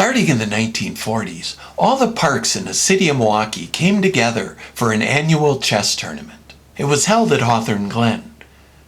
Starting in the 1940s, all the parks in the city of Milwaukee came together for an annual chess tournament. It was held at Hawthorne Glen.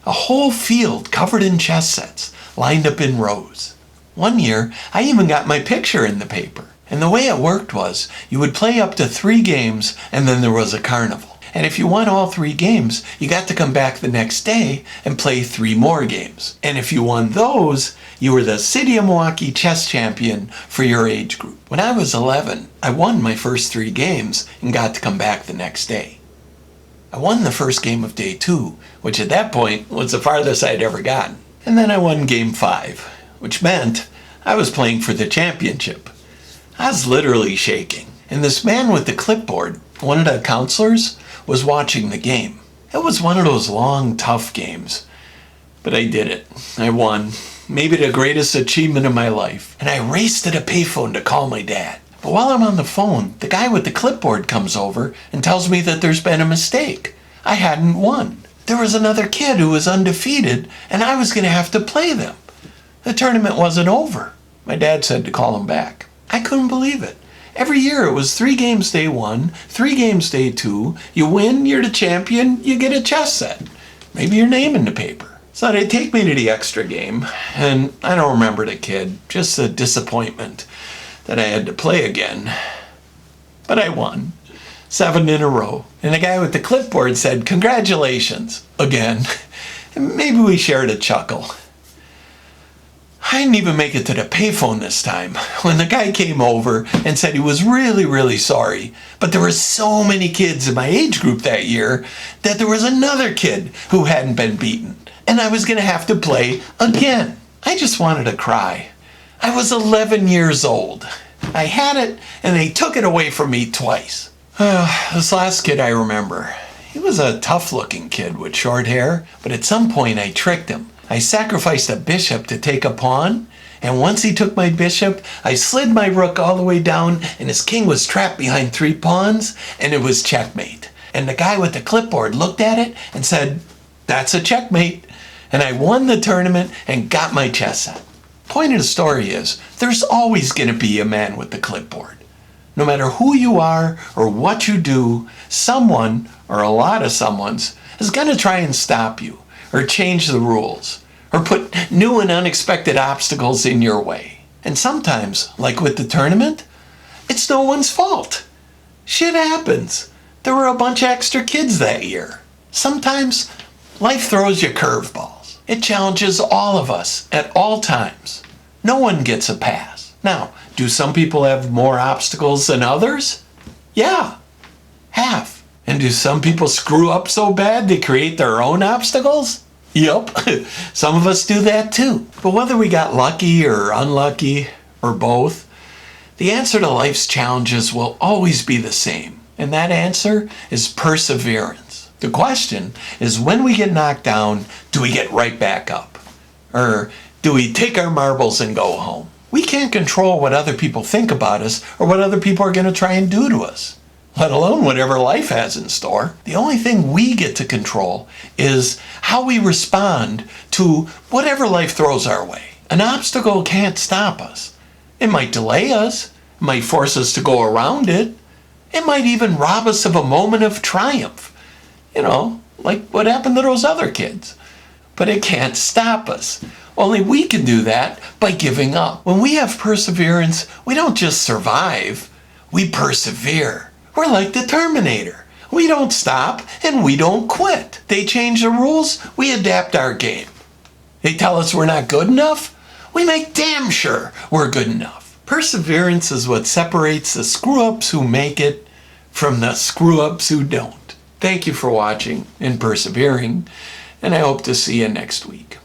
A whole field covered in chess sets, lined up in rows. One year, I even got my picture in the paper. And the way it worked was, you would play up to 3 games, and then there was a carnival. And if you won all 3 games, you got to come back the next day and play 3 more games. And if you won those, you were the City of Milwaukee chess champion for your age group. When I was 11, I won my first 3 games and got to come back the next day. I won the first game of day 2, which at that point was the farthest I'd ever gotten. And then I won game 5, which meant I was playing for the championship. I was literally shaking. And this man with the clipboard, one of the counselors, was watching the game. It was one of those long, tough games. But I did it. I won. Maybe the greatest achievement of my life. And I raced to the payphone to call my dad. But while I'm on the phone, the guy with the clipboard comes over and tells me that there's been a mistake. I hadn't won. There was another kid who was undefeated, and I was going to have to play them. The tournament wasn't over. My dad said to call him back. I couldn't believe it. Every year it was 3 games day 1, 3 games day 2. You win, you're the champion, you get a chess set. Maybe your name in the paper. So they'd take me to the extra game, and I don't remember the kid, just the disappointment that I had to play again. But I won. 7 in a row. And the guy with the clipboard said, "Congratulations," again. And maybe we shared a chuckle. I didn't even make it to the payphone this time when the guy came over and said he was really, really sorry, but there were so many kids in my age group that year that there was another kid who hadn't been beaten, and I was going to have to play again. I just wanted to cry. I was 11 years old. I had it, and they took it away from me twice. This last kid I remember, he was a tough-looking kid with short hair, but at some point I tricked him. I sacrificed a bishop to take a pawn, and once he took my bishop, I slid my rook all the way down, and his king was trapped behind 3 pawns, and it was checkmate. And the guy with the clipboard looked at it and said, "That's a checkmate." And I won the tournament and got my chess set. Point of the story is, there's always going to be a man with the clipboard. No matter who you are or what you do, someone, or a lot of someones, is going to try and stop you, or change the rules, or put new and unexpected obstacles in your way. And sometimes, like with the tournament, it's no one's fault. Shit happens. There were a bunch of extra kids that year. Sometimes, life throws you curveballs. It challenges all of us at all times. No one gets a pass. Now, do some people have more obstacles than others? Yeah, half. And do some people screw up so bad they create their own obstacles? Yup, some of us do that too. But whether we got lucky or unlucky, or both, the answer to life's challenges will always be the same. And that answer is perseverance. The question is, when we get knocked down, do we get right back up? Or do we take our marbles and go home? We can't control what other people think about us or what other people are going to try and do to us, let alone whatever life has in store. The only thing we get to control is how we respond to whatever life throws our way. An obstacle can't stop us. It might delay us. It might force us to go around it. It might even rob us of a moment of triumph. Like what happened to those other kids. But it can't stop us. Only we can do that by giving up. When we have perseverance, we don't just survive, we persevere. We're like the Terminator. We don't stop and we don't quit. They change the rules, we adapt our game. They tell us we're not good enough, we make damn sure we're good enough. Perseverance is what separates the screw-ups who make it from the screw-ups who don't. Thank you for watching and persevering, and I hope to see you next week.